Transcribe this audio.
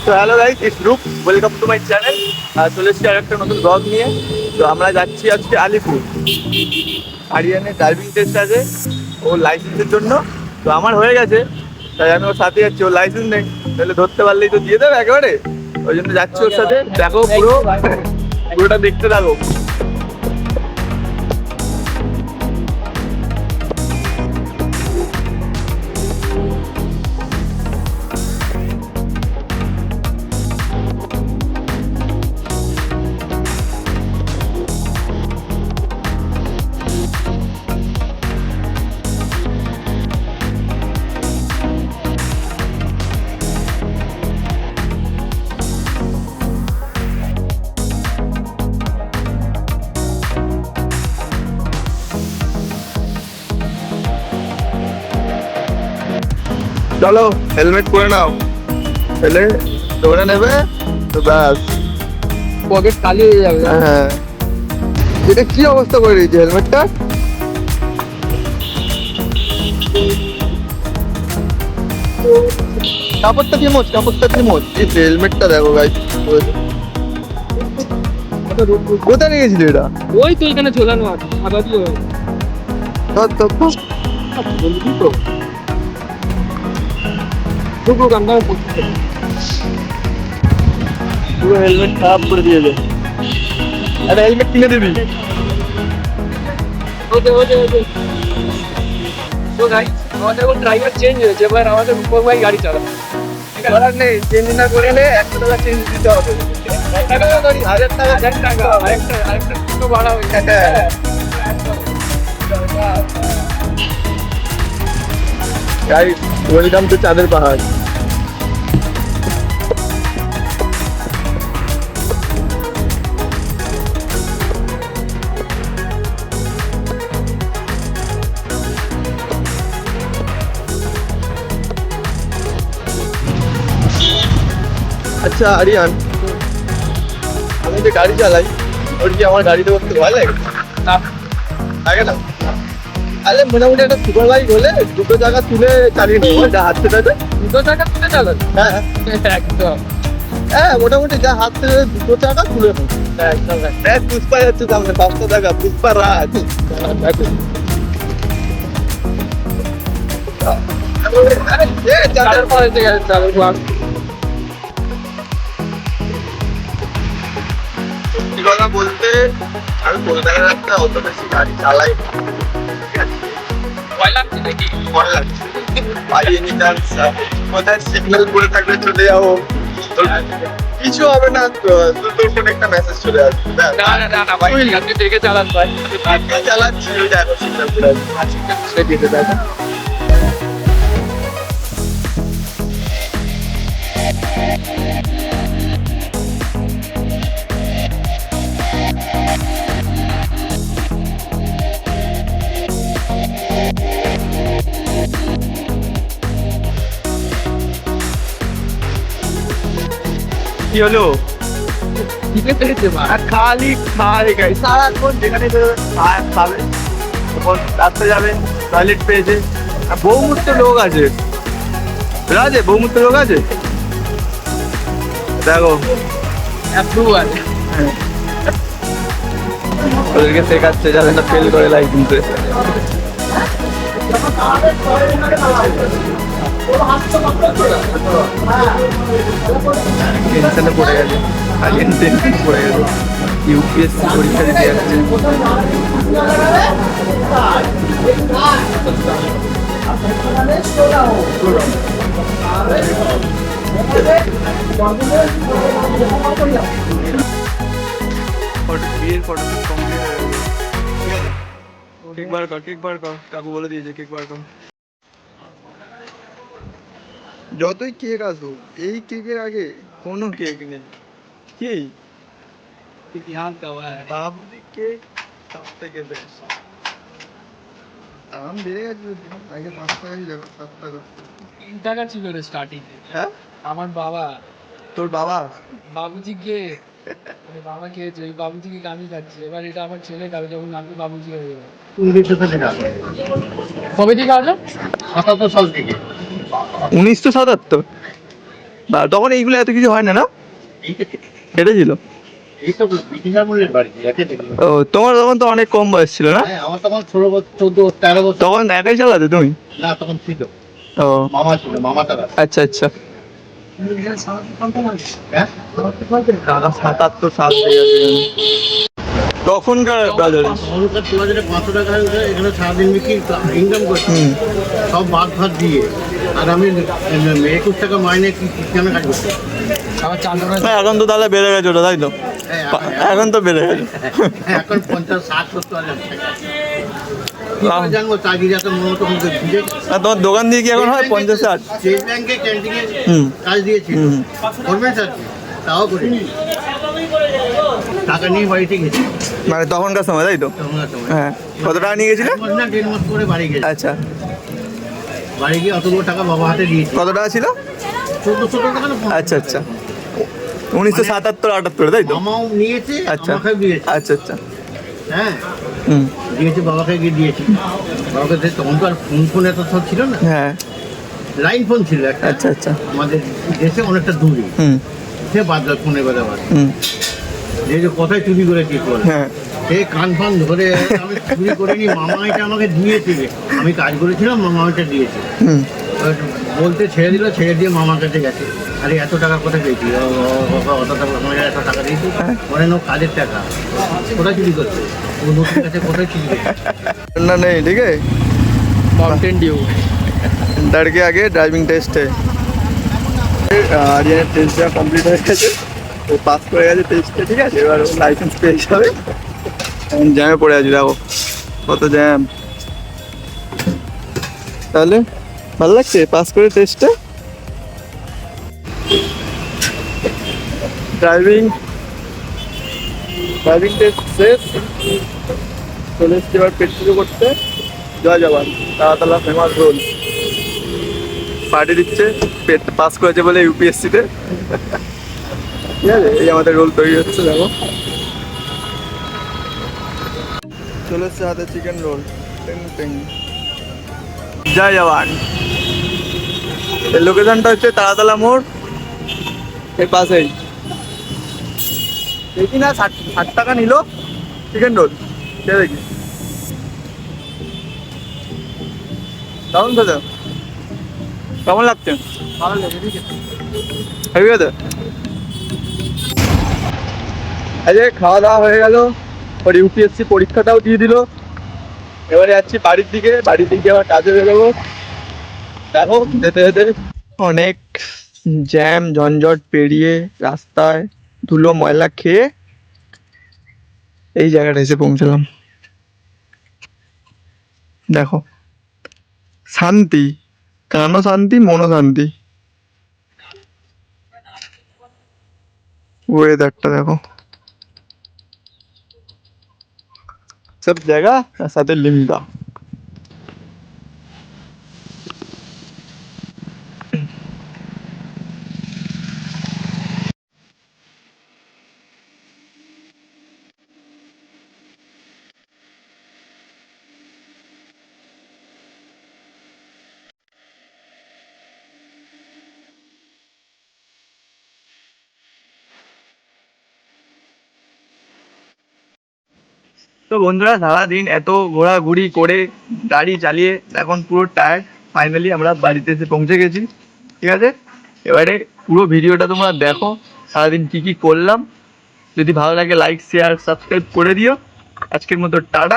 তো hello guys, it's রূপ, welcome to my channel. চলে এসেছি আর একটা নতুন ব্লগ নিয়ে। তো আমরা যাচ্ছি আজকে আলিপুর। আরিয়ানের ড্রাইভিং টেস্ট আছে ওর লাইসেন্সের জন্য। তো আমার হয়ে গেছে, তাই আমি ওর সাথে যাচ্ছি। ওর লাইসেন্স নেই, তাহলে ধরতে পারলেই তো দিয়ে দেবে একেবারে। ওই জন্য যাচ্ছি ওর সাথে। দেখো পুরোটা দেখতে থাকো। চলো, হেলমেট পরে নাও, তাহলে ধরে নেবে তো ব্যাস। পকেট খালি হয়ে যাবে। হ্যাঁ, এটা কি অবস্থা করে দিয়েছে হেলমেটটা। কাপড়টা দিয়ে মোচ। এই হেলমেটটা দেখো গাইস, কোথায় নিয়ে গেছিলি এটা? ওই তো এখানে ঝোলানো আছে সাদা দিয়ে হয়। বলবি তো টুকরো আমরা পড়তে পুরো হেলমেট খারাপ করে দিয়েছে। একটা হেলমেট কিনে দিবি। ওকে ওকে ওকে। তো গাইস আমাদের এখন ড্রাইভার চেঞ্জ হয়েছে, এবার আমাদের রূপক ভাই গাড়ি চালাবে। করার নেই, চেঞ্জ না করে এলে 100 টাকা চেঞ্জ দিতে হবে। 1 টাকা ধরি 1000 টাকা আরেকটা একটু বাড়া হয়ে গেছে। গাইস, ওয়েলকাম টু চাঁদের পাহাড়। আচ্ছা আরিয়ান, আমি যে গাড়ি চালাই, ওর কি আমার গাড়িতে করতে ভয় লাগে? লাগে না? আরে মোটামুটি একটা সুপার বাইক হলে দুটো জায়গা তুলে চালিয়ে নেবো, যা হাত থেকে। 2 টাকা তুলে চালান। হ্যাঁ একদম হ্যাঁ, মোটামুটি যা হাত থেকে দুটো চাকা তুলে নেবো। একদম দেখ পুষ্পা যাচ্ছে সামনে, 500 টাকা পুষ্পা রাজ। চালের পরে থেকে চালের পর সত্যি কথা বলতে আমি কলকাতার একটা অত বেশি গাড়ি চালাই না। ঠিক আছে? ভয় লাগছে নাকি? ভয় লাগছে। ভাই এনি চান্স কোথায় সিগন্যাল পড়ে থাকলে চলে যাবো, কিছু হবে না তো, তোর ফোনে একটা মেসেজ চলে আসবে। ব্যাস। না না না না ভাই, আপনি দেখে চালান ভাই। আমি চালাচ্ছি, ওই দেখো সিগন্যাল পড়ে আসবে। দিতে দেখো কি হলো? দিতে পেরেছে মা। আর খালি খালি গাড়ি সারাক্ষণ, যেখানে খাবে, তখন রাস্তা যাবে, টয়লেট পেয়েছে। আর বহুমূর্ত লোক আছে, আছে বহুমূর্ত লোক আছে। দেখো অ্যাপ্রুভাল। ওদেরকে শেখাচ্ছে যাতে না ফেল করে লাইসেন্সে। টেনশনে পড়ে গেছে, আলিয়ান টেনশনে পড়ে গেছে। ইউপিএসসি পরীক্ষা দিতে যাচ্ছে। বিয়ের ফটোশুট কমপ্লিট হয়ে গেছে। কেক বার কর, কাকু বলে দিয়েছে কেক বার কর। যতই কেক আসুক, এই কেকের আগে কোনো কেক নেই। কি ध्यान का हुआ है। বাবুজি কেক সব থেকে বেস্ট। দাম বেড়ে গেছে, আগে 5 টাকাই ছিল, 7 টাকা। 3 টাকা ছিল রে স্টার্টিং। হ্যাঁ, আমার বাবা তোর বাবা বাবুজিকে বাবা খেয়েছে, ওই বাবুজিকে আমি খাচ্ছি। এবার এটা আমার ছেলে খাবে যখন আমি বাবুজি হয়ে যাবো। কবে থেকে আসো? 1977। বা তখন এইগুলো এত কিছু হয় না, না এটা ছিল। এই তো ব্রিটিশ আমলের বাড়ি, একে দেখলাম। ও তোমার তখন তো অনেক কম বয়স ছিল না? হ্যাঁ, আমার তখন 16 বছর, 14, 13 বছর। তখন একাই চালাতে তুমি? না, তখন ছিল ও মামা, ছিল মামা তারা। আচ্ছা আচ্ছা। হ্যাঁ, 77 সাল থেকে আছে। তখনকার বাজারে তখনকার 2500 টাকা এখানে সারাদিন বিক্রি ইনকাম করছি, হুম। সব বাদ ফাদ দিয়ে। আর আমি 21 টাকা মাইনে কি কেন কাজ করছি? আবার চাঁদরা হ্যাঁ, এখন তো তাহলে বেড়ে গেছে ওটা, তাই তো? হ্যাঁ, এখন তো বেড়ে গেছে। এখন 50, 60, 70 হাজার টাকা। কি করে জানবো চাকরি এত মনোরত হতে বুঝে? আর তোমার দোকান দিয়ে কি এখন হয় 50-60? স্টেট ব্যাংকে ক্যান্টিনে হুম। কাজ দিয়েছি, হুম। করবেন স্যার, তাও করিনি। টাকা নিয়ে বাড়িতে গেছি মানে তখনকার সময়, তাই তো? তখনকার সময়। হ্যাঁ। কত টাকা নিয়ে গেছিলে? 1 মাস না 1.5 মাস পরে বাড়ি গেছি। আচ্ছা। বাড়ি গিয়ে অতগুলো টাকা বাবা হাতে দিয়েছি। কত টাকা ছিল? 1400 টাকা না 1500 আচ্ছা আচ্ছা। 1977-78, তাই তো? মামাও নিয়েছে, আচ্ছা আমাকে দিয়েছে। আচ্ছা আচ্ছা। হ্যাঁ, হুম। দিয়েছে, বাবাকে গিয়ে দিয়েছি। বাবাকে দিয়ে তখন তো আর ফোন এত সব ছিল না, হ্যাঁ। লাইন ফোন ছিল একটা, আচ্ছা আচ্ছা। আমাদের দেশে অনেকটা দূরে। হুম সে বাদ দাও, ফোনে কথা বাদ। হুম। যে কোথায় চুরি করে কি করে, হ্যাঁ। সে কান ফান ধরে, আমি চুরি করিনি, মামা এটা আমাকে দিয়েছে। আমি কাজ করেছিলাম, মামা এটা দিয়েছে। হুম। বলতে ছেড়ে দিল, ছেড়ে দিয়ে মামার কাছে গেছে। আরে এত টাকা কোথায় পেয়েছি? অত টাকা, আমাকে এত টাকা দিয়েছি। বলে নো, কাজের টাকা। কোথায় চুরি করছে? ও নতুন কাছে কোথায় চুরি করছে? ना नहीं, ठीक है। মাউন্টেন ডিউ डर के आगे ड्राइविंग टेस्ट है। আরিয়ানের টেস্ট দেওয়া কমপ্লিট হয়ে গেছে, ও পাস করে গেছে টেস্টে, ঠিক আছে। এবার ও লাইসেন্স পেয়ে যাবে। এখন জ্যামে পড়ে আছি, দেখো কত জ্যাম। তাহলে ভালো লাগছে পাস করে টেস্টে? ড্রাইভিং টেস্ট শেষ, চলে এসছি এবার পেট পুজো করতে। জয় জওয়ান, তারাতলা ফেমাস রোল পার্টি দিচ্ছে, পেট পাস করেছে বলে ইউপিএসসিতে। ঠিক আছে, এই আমাদের রোল তৈরি হচ্ছে, দেখো চলে এসছে হাতে চিকেন রোল। জয় জওয়ান। এই লোকেশনটা হচ্ছে তারাতলা মোড়, এর পাশেই। দেখি না, 60 টাকা নিল চিকেন রোল, সে দেখি কেমন খেতে, কেমন লাগছে? ভালো লাগে, ঠিক আছে। ঠিক আছে, আজকে খাওয়া দাওয়া হয়ে গেল, ওর ইউপিএসসি পরীক্ষাটাও দিয়ে দিল। এবারে যাচ্ছি বাড়ির দিকে, আবার কাজে বেরোবো। দেখো যেতে যেতে অনেক জ্যাম ঝঞ্ঝট পেরিয়ে, রাস্তায় ধুলো ময়লা খেয়ে এই জায়গাটা এসে পৌঁছলাম। দেখো শান্তি, কানও শান্তি, মনও শান্তি। ওয়েদারটা দেখো, সব জায়গা সাথে লিমকা। তো বন্ধুরা, সারাদিন এত ঘোরাঘুরি করে গাড়ি চালিয়ে এখন পুরো টায়ার্ড। ফাইনালি আমরা বাড়িতে এসে পৌঁছে গেছি, ঠিক আছে। এবারে পুরো ভিডিওটা তোমরা দেখো, সারাদিন কি কি করলাম। যদি ভালো লাগে লাইক শেয়ার সাবস্ক্রাইব করে দিও। আজকের মতো টাটা।